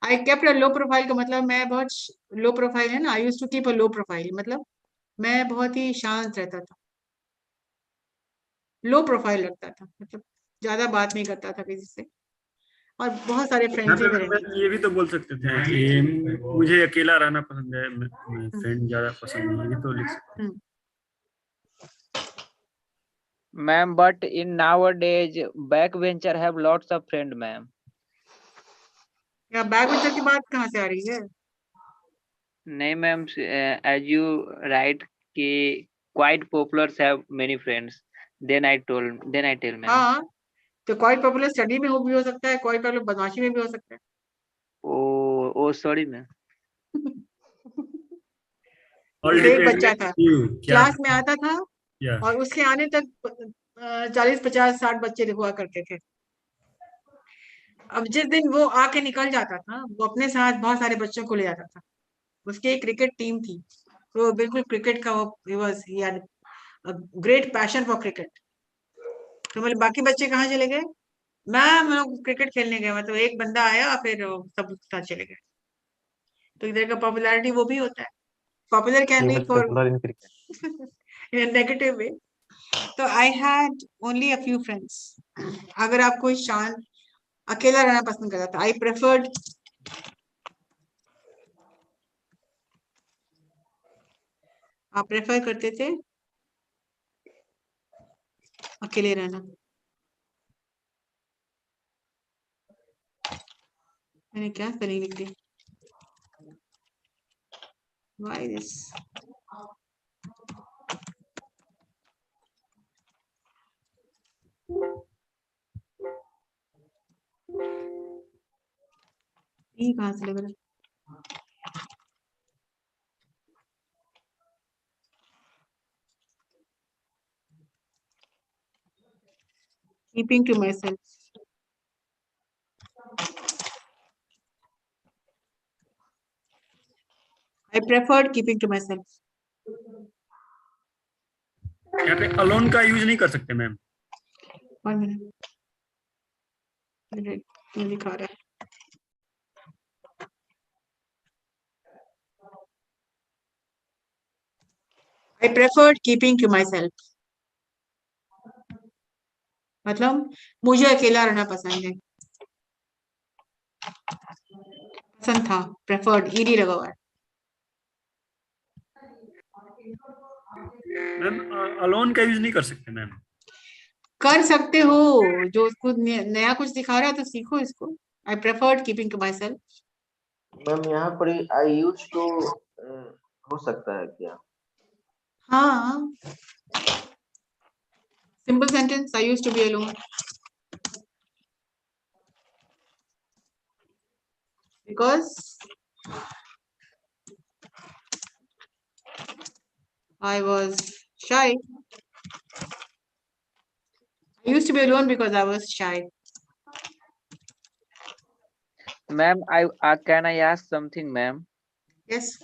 I kept a low profile का मतलब मैं बहुत लो प्रोफाइल है ना. I used to keep a low profile मतलब मैं बहुत ही शांत रहता था. लो प्रोफाइल रखता था मतलब ज्यादा बात नहीं करता था किसी से और बहुत सारे यहाँ फ्रेंड्स पे ही मेरे. मैम ये भी तो बोल सकते थे कि मुझे अकेला रहना पसंद है, फ्रेंड ज्यादा पसंद नहीं है, ये भी तो लिख सकते हैं. Ma'am, but in nowadays, backbencher have lots of friend, ma'am. या बैक बेंचर की बात कहाँ से आ रही है? नहीं मैम, as you write कि quite populars have many friends. Then I tell ma'am. हाँ, तो क्वाइट पॉपुलर स्टडी में भी हो सकता है, क्वाइट पॉपुलर बदमाशी में भी हो सकता है. Oh, sorry ma'am. All जैसे एक depends बच्चा था you, क्या क्लास में आता था या और उसके आने तक 40-50-60 बच्चे हुआ करते थे. अब जिस दिन वो आके निकल जाता था वो अपने साथ बहुत सारे बच्चों को ले जाता था. उसकी एक क्रिकेट टीम थी, वो बिल्कुल क्रिकेट का he had a great passion for cricket. तो मतलब बाकी बच्चे कहाँ चले गए? मैम हम लोग क्रिकेट खेलने गए. मतलब एक बंदा आया फिर सब साथ चले गए. तो इधर का पॉपुलैरिटी वो भी होता है. Popular can be for in a negative way. तो I had only a few friends. अगर आप कोई शांत अकेला रहना पसंद करता था, आई प्रेफर्ड आप प्रेफर करते थे अकेले रहना. मैंने क्या स्पेलिंग लिख दी? Why this? ये कहाँ से लग रहा है? Keeping to myself. I preferred keeping to myself. यहाँ पे अलोन का यूज नहीं कर सकते मैम। 1 मिनट क्यों दिखा रहा है? I preferred keeping to myself. मतलब मुझे अकेला रहना पसंद है। पसंद था, preferred ईडी लगा हुआ है। मैम अलोन का यूज नहीं कर सकते मैम। कर सकते हो, जो उसको नया कुछ दिखा रहा है तो सीखो इसको। I preferred keeping to myself. Ma'am यहाँ पर आई यूज टू हो सकता है क्या? हाँ, simple sentence, I used to be alone. Because I was shy. I used to be alone because I was shy. Ma'am, can I ask something, ma'am? Yes.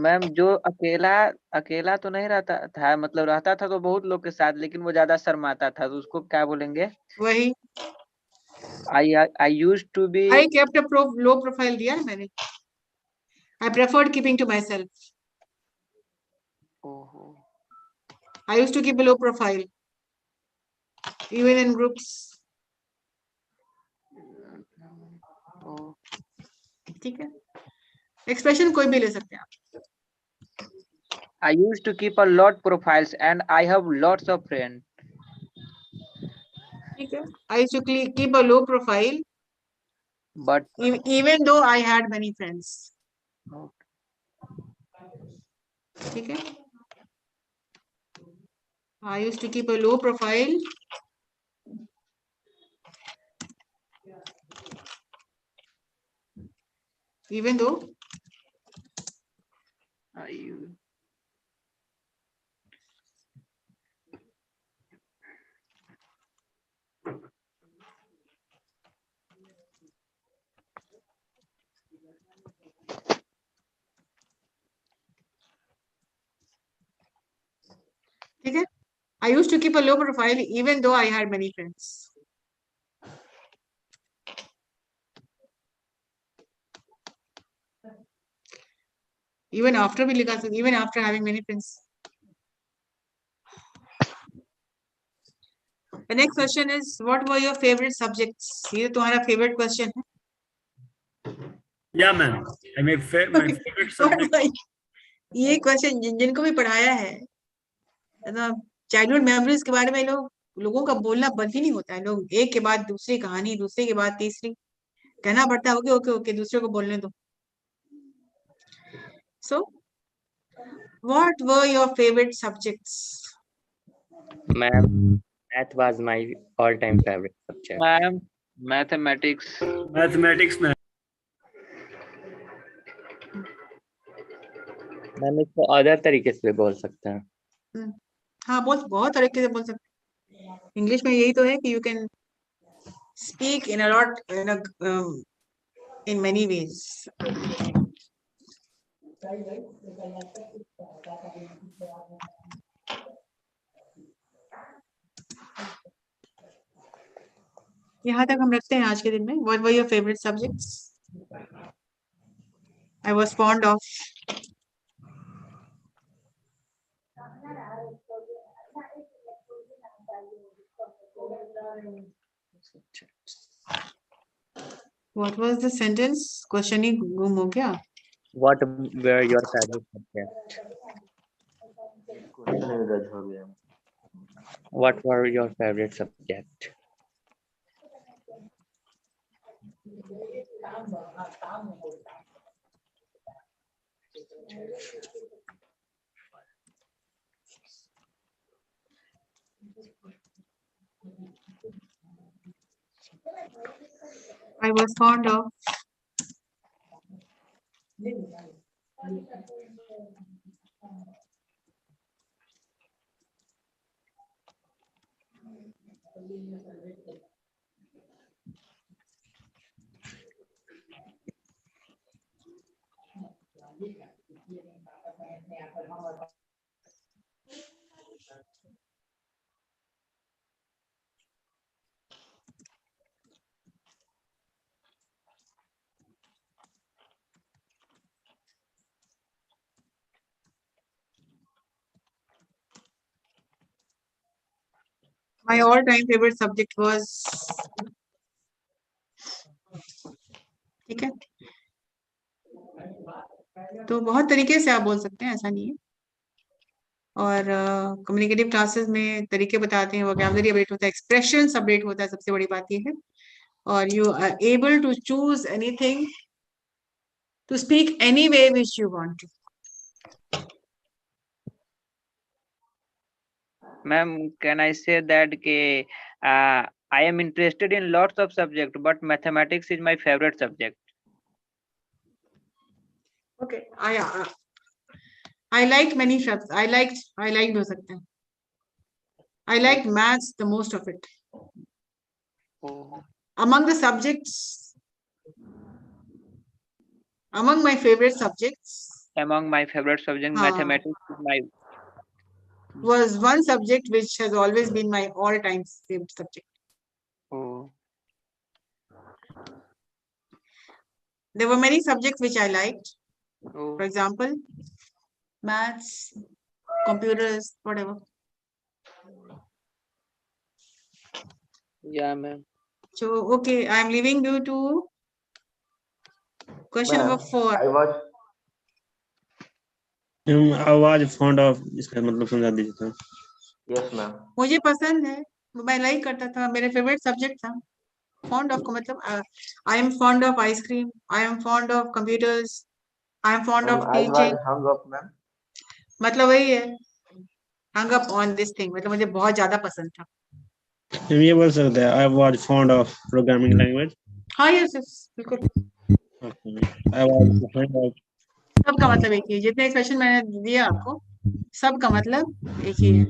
Ma'am जो अकेला अकेला तो नहीं रहता था, मतलब रहता था तो बहुत लोग के साथ, लेकिन वो ज्यादा शर्माता था, तो उसको क्या बोलेंगे? वही I used to be. I kept a low profile दिया है मैंने. I preferred keeping to myself. Oh. I used to keep a low profile, even in groups. Oh. ठीक है. Expression कोई भी ले सकते हैं आप. I used to keep a lot profiles and I have lots of friends. ठीक है. I used to keep a low profile, But even though I had many friends. ठीक है. I used to keep a low profile, even though ठीक है. I used to keep a low profile even though I had many friends. Even after भी लिखा सकते, even after having many friends. The next question is, what were your favorite subjects? ये तुम्हारा favorite question है. Yeah ma'am, my favorite subject. ये question जिनको भी पढ़ाया है ना, चाइल्डहुड मेमोरीज के बारे में लोगों का बोलना बंद ही नहीं होता है. लोग एक के बाद दूसरी कहानी, दूसरे के बाद तीसरी कहना पड़ता है. ओके ओके ओके, दूसरे को बोलने दो. So, what were your favorite subjects? Ma'am, math was my all-time favorite subject. Ma'am, mathematics. Mathematics में मैम इसको अदर तरीके से भी बोल सकते हैं. हाँ, बहुत तरीके से बोल सकते हैं. इंग्लिश में यही तो है कि you can speak in a lot in many ways. यहाँ तक हम रखते हैं आज के दिन में. What were your favorite subjects? I was fond of what was the sentence? Question ही गुम हो गया. What were your favorite subject? Question रद्द हो गया. What were your favorite subject? I was fond of My all-time favorite subject was, ठीक है, तो बहुत तरीके से आप बोल सकते हैं, ऐसा नहीं है। और कम्युनिकेटिव क्लासेस में तरीके बताते हैं, वोकैबुलरी अपडेट होता है, एक्सप्रेशन अपडेट होता है, सबसे बड़ी बात ये है। और you are able to choose anything, to speak any way which you want to. Ma'am, can I say that I am interested in lots of subjects, but mathematics is my favorite subject. Okay, I liked many subjects. I liked हो सकते हैं. I liked maths the most of it. Oh. Among the subjects, among my favorite subjects, Among my favorite subject, mathematics is my was one subject which has always been my all-time favorite subject. oh. There were many subjects which I liked. Oh. For example, maths, computers, whatever. Yeah, ma'am. So, okay, I am leaving you to question number 4. I was fond of, इसका मतलब समझा दीजिए तो। Yes, ma'am. मुझे पसंद है, मैं like करता था, मेरे फेवरेट सब्जेक्ट था। Fond of का मतलब I am fond of ice cream, I am fond of computers, I am fond of teaching. I was hung up, ma'am. मतलब वही है, hung up on this thing, मतलब मुझे बहुत ज्यादा पसंद था। ये बोल सकते हैं, I was fond of programming language. हाँ, yes, बिल्कुल। I was fond of सबका मतलब एक ही है, जितने एक्सप्रेशन मैंने दिया आपको, सबका मतलब एक ही है।